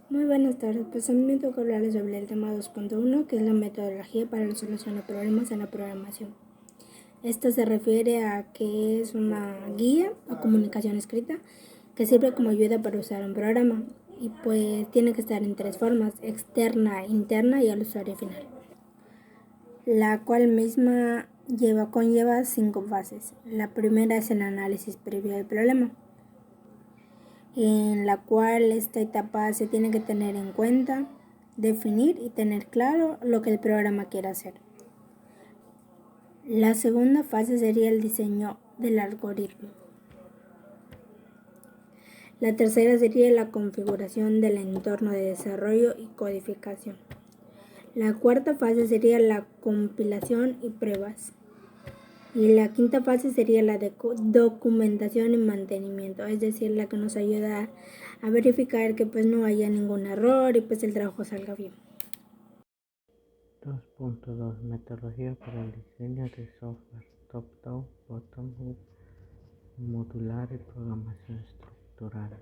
Muy buenas tardes, pues a mí me toca hablarles sobre el tema 2.1, que es la metodología para la solución de problemas en la programación. Esto se refiere a que es una guía o comunicación escrita que sirve como ayuda para usar un programa y pues tiene que estar en tres formas: externa, interna y al usuario final, la cual misma conlleva 5 fases. La primera es el análisis previo del problema, en la cual esta etapa se tiene que tener en cuenta, definir y tener claro lo que el programa quiere hacer. La segunda fase sería el diseño del algoritmo. La tercera sería la configuración del entorno de desarrollo y codificación. La cuarta fase sería la compilación y pruebas. Y la quinta fase sería la de documentación y mantenimiento, es decir, la que nos ayuda a verificar que pues no haya ningún error y pues el trabajo salga bien. 2.2 Metodología para el diseño de software top-down, bottom-up, modular y programación estructurada.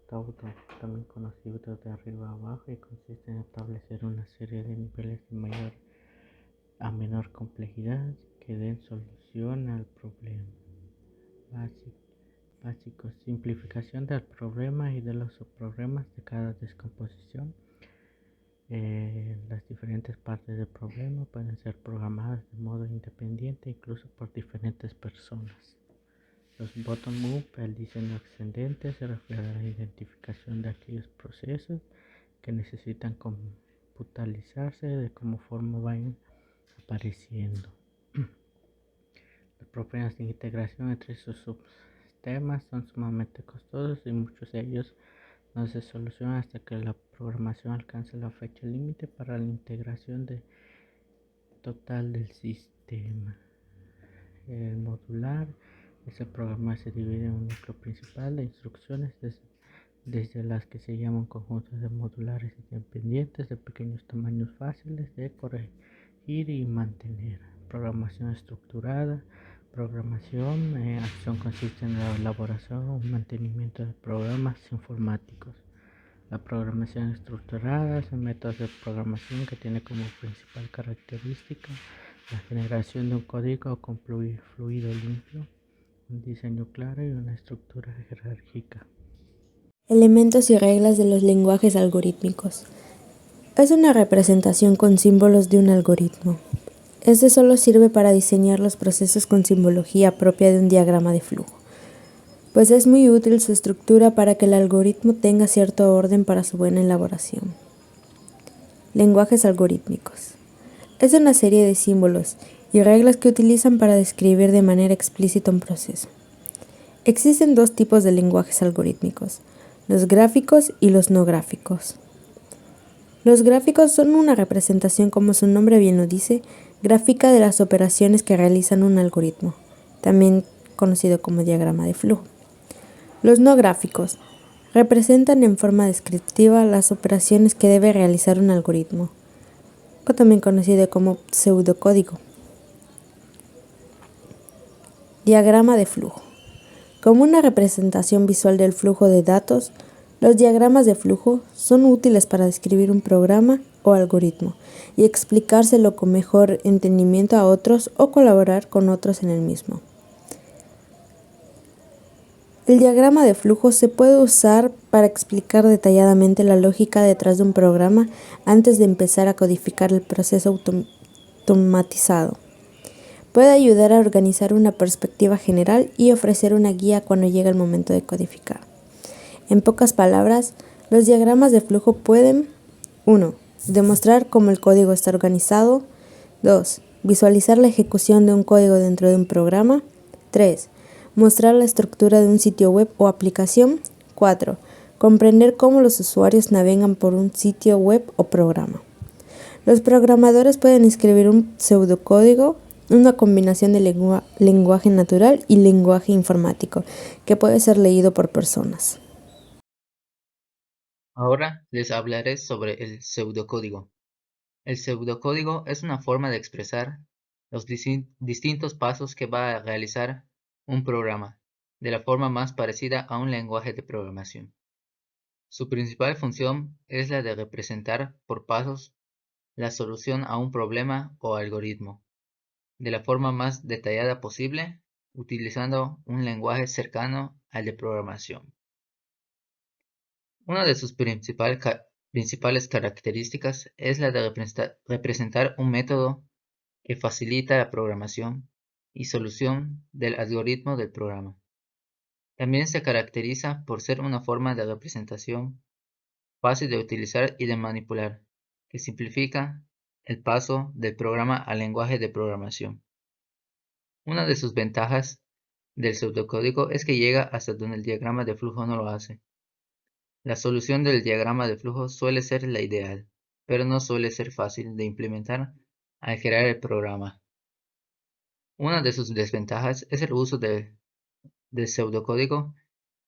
Top-down, también conocido de arriba a abajo, y consiste en establecer una serie de niveles de mayor a menor complejidad que den solución al problema. Básico, simplificación del problema y de los subproblemas de cada descomposición. Las diferentes partes del problema pueden ser programadas de modo independiente, incluso por diferentes personas. Los bottom-up, el diseño ascendente, se refiere a la identificación de aquellos procesos que necesitan computarizarse de cómo forma van apareciendo. Los problemas de integración entre sus subsistemas son sumamente costosos y muchos de ellos no se solucionan hasta que la programación alcance la fecha límite para la integración total del sistema. El modular, ese programa se divide en un núcleo principal de instrucciones desde las que se llaman conjuntos de modulares independientes de pequeños tamaños fáciles de corregir y mantener. Programación estructurada. Acción consiste en la elaboración o mantenimiento de programas informáticos. La programación estructurada es un método de programación que tiene como principal característica la generación de un código con fluido limpio, un diseño claro y una estructura jerárquica. Elementos y reglas de los lenguajes algorítmicos. Es una representación con símbolos de un algoritmo. Este solo sirve para diseñar los procesos con simbología propia de un diagrama de flujo, pues es muy útil su estructura para que el algoritmo tenga cierto orden para su buena elaboración. Lenguajes algorítmicos. Es una serie de símbolos y reglas que utilizan para describir de manera explícita un proceso. Existen dos tipos de lenguajes algorítmicos: los gráficos y los no gráficos. Los gráficos son una representación, como su nombre bien lo dice, gráfica de las operaciones que realizan un algoritmo, también conocido como diagrama de flujo. Los no gráficos representan en forma descriptiva las operaciones que debe realizar un algoritmo, o también conocido como pseudocódigo. Diagrama de flujo. Como una representación visual del flujo de datos, los diagramas de flujo son útiles para describir un programa o algoritmo y explicárselo con mejor entendimiento a otros o colaborar con otros en el mismo. El diagrama de flujo se puede usar para explicar detalladamente la lógica detrás de un programa antes de empezar a codificar el proceso automatizado. Puede ayudar a organizar una perspectiva general y ofrecer una guía cuando llega el momento de codificar. En pocas palabras, los diagramas de flujo pueden: 1. Demostrar cómo el código está organizado. 2. Visualizar la ejecución de un código dentro de un programa. 3. Mostrar la estructura de un sitio web o aplicación. 4. Comprender cómo los usuarios navegan por un sitio web o programa. Los programadores pueden escribir un pseudocódigo, una combinación de lenguaje natural y lenguaje informático, que puede ser leído por personas. Ahora les hablaré sobre el pseudocódigo. El pseudocódigo es una forma de expresar los distintos pasos que va a realizar un programa, de la forma más parecida a un lenguaje de programación. Su principal función es la de representar por pasos la solución a un problema o algoritmo, de la forma más detallada posible, utilizando un lenguaje cercano al de programación. Una de sus principales características es la de representar un método que facilita la programación y solución del algoritmo del programa. También se caracteriza por ser una forma de representación fácil de utilizar y de manipular, que simplifica el paso del programa al lenguaje de programación. Una de sus ventajas del pseudocódigo es que llega hasta donde el diagrama de flujo no lo hace. La solución del diagrama de flujo suele ser la ideal, pero no suele ser fácil de implementar al crear el programa. Una de sus desventajas es el uso del pseudocódigo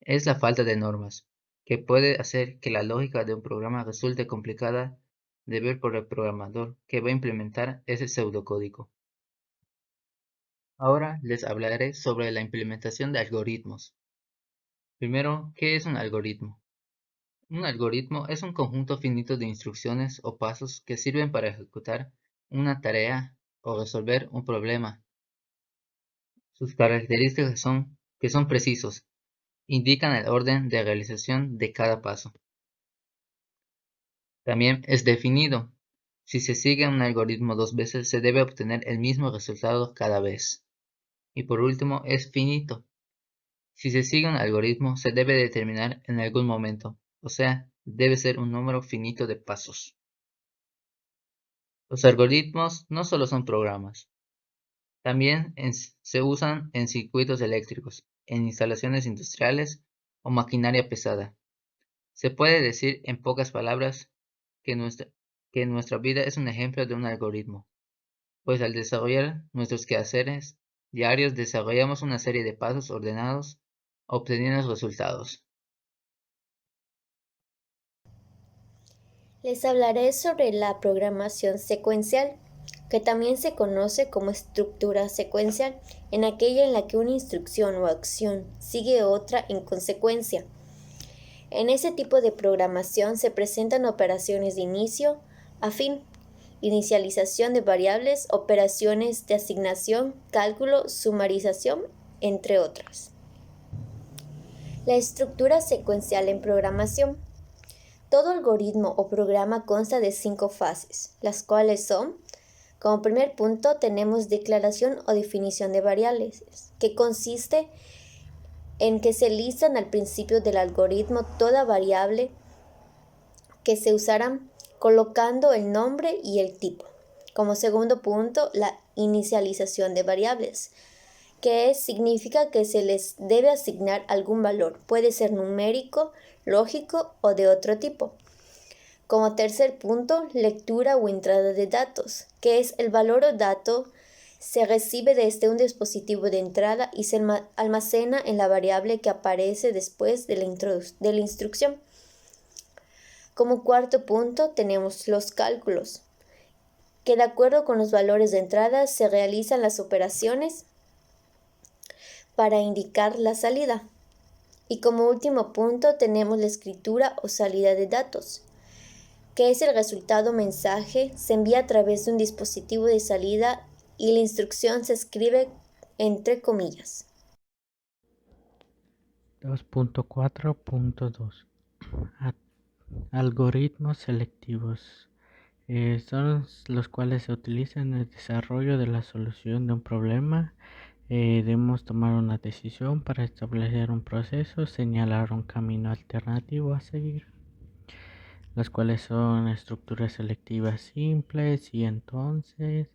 es la falta de normas, que puede hacer que la lógica de un programa resulte complicada de ver por el programador que va a implementar ese pseudocódigo. Ahora les hablaré sobre la implementación de algoritmos. Primero, ¿qué es un algoritmo? Un algoritmo es un conjunto finito de instrucciones o pasos que sirven para ejecutar una tarea o resolver un problema. Sus características son que son precisos, indican el orden de realización de cada paso. También es definido. Si se sigue un algoritmo dos veces, se debe obtener el mismo resultado cada vez. Y por último, es finito. Si se sigue un algoritmo, se debe determinar en algún momento, o sea, debe ser un número finito de pasos. Los algoritmos no solo son programas, también se usan en circuitos eléctricos, en instalaciones industriales o maquinaria pesada. Se puede decir en pocas palabras que nuestra vida es un ejemplo de un algoritmo, pues al desarrollar nuestros quehaceres diarios desarrollamos una serie de pasos ordenados obteniendo resultados. Les hablaré sobre la programación secuencial, que también se conoce como estructura secuencial, en aquella en la que una instrucción o acción sigue otra en consecuencia. En ese tipo de programación se presentan operaciones de inicio a fin, inicialización de variables, operaciones de asignación, cálculo, sumarización, entre otras. La estructura secuencial en programación. Todo algoritmo o programa consta de 5 fases, las cuales son: como primer punto tenemos declaración o definición de variables, que consiste en que se listan al principio del algoritmo toda variable que se usarán, colocando el nombre y el tipo. Como segundo punto, la inicialización de variables, que significa que se les debe asignar algún valor, puede ser numérico, lógico o de otro tipo. Como tercer punto, lectura o entrada de datos, que es el valor o dato se recibe desde un dispositivo de entrada y se almacena en la variable que aparece después de la instrucción. Como cuarto punto tenemos los cálculos, que de acuerdo con los valores de entrada se realizan las operaciones para indicar la salida. Y como último punto tenemos la escritura o salida de datos, que es el resultado mensaje, se envía a través de un dispositivo de salida y la instrucción se escribe entre comillas. 2.4.2 Algoritmos selectivos son los cuales se utilizan en el desarrollo de la solución de un problema. Debemos tomar una decisión para establecer un proceso, señalar un camino alternativo a seguir, las cuales son estructuras selectivas simples y entonces,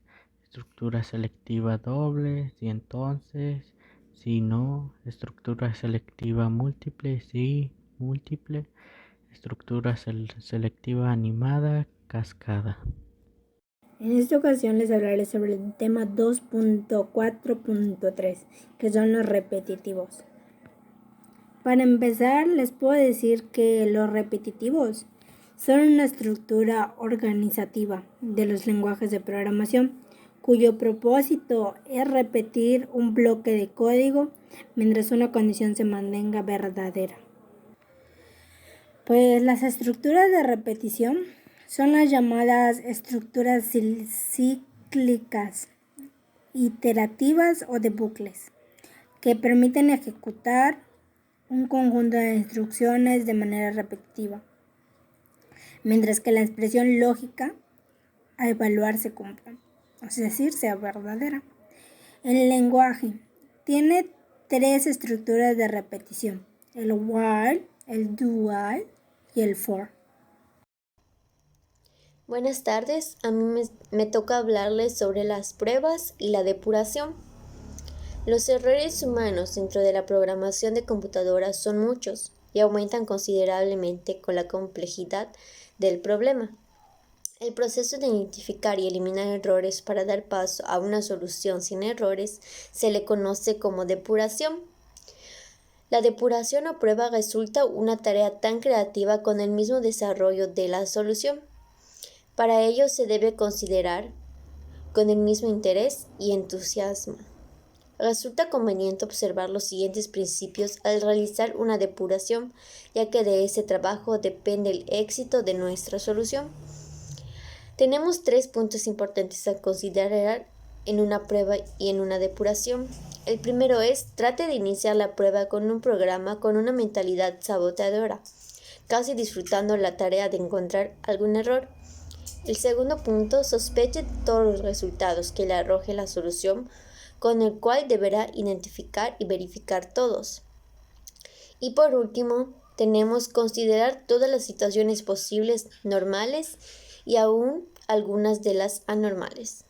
estructura selectiva doble y entonces, si no, estructura selectiva múltiple, sí, múltiple, estructura selectiva animada, cascada. En esta ocasión les hablaré sobre el tema 2.4.3, que son los repetitivos. Para empezar, les puedo decir que los repetitivos son una estructura organizativa de los lenguajes de programación, cuyo propósito es repetir un bloque de código mientras una condición se mantenga verdadera. Pues las estructuras de repetición son las llamadas estructuras cíclicas, iterativas o de bucles, que permiten ejecutar un conjunto de instrucciones de manera repetitiva, mientras que la expresión lógica a evaluar se cumpla, es decir, sea verdadera. El lenguaje tiene 3 estructuras de repetición: el while, el do while y el for. Buenas tardes, a mí me toca hablarles sobre las pruebas y la depuración. Los errores humanos dentro de la programación de computadoras son muchos y aumentan considerablemente con la complejidad del problema. El proceso de identificar y eliminar errores para dar paso a una solución sin errores se le conoce como depuración. La depuración o prueba resulta una tarea tan creativa con el mismo desarrollo de la solución. Para ello se debe considerar con el mismo interés y entusiasmo. Resulta conveniente observar los siguientes principios al realizar una depuración, ya que de ese trabajo depende el éxito de nuestra solución. Tenemos 3 puntos importantes a considerar en una prueba y en una depuración. El primero es: trate de iniciar la prueba con un programa con una mentalidad saboteadora, casi disfrutando la tarea de encontrar algún error. El segundo punto: sospeche todos los resultados que le arroje la solución, con el cual deberá identificar y verificar todos. Y por último, tenemos considerar todas las situaciones posibles normales y aún algunas de las anormales.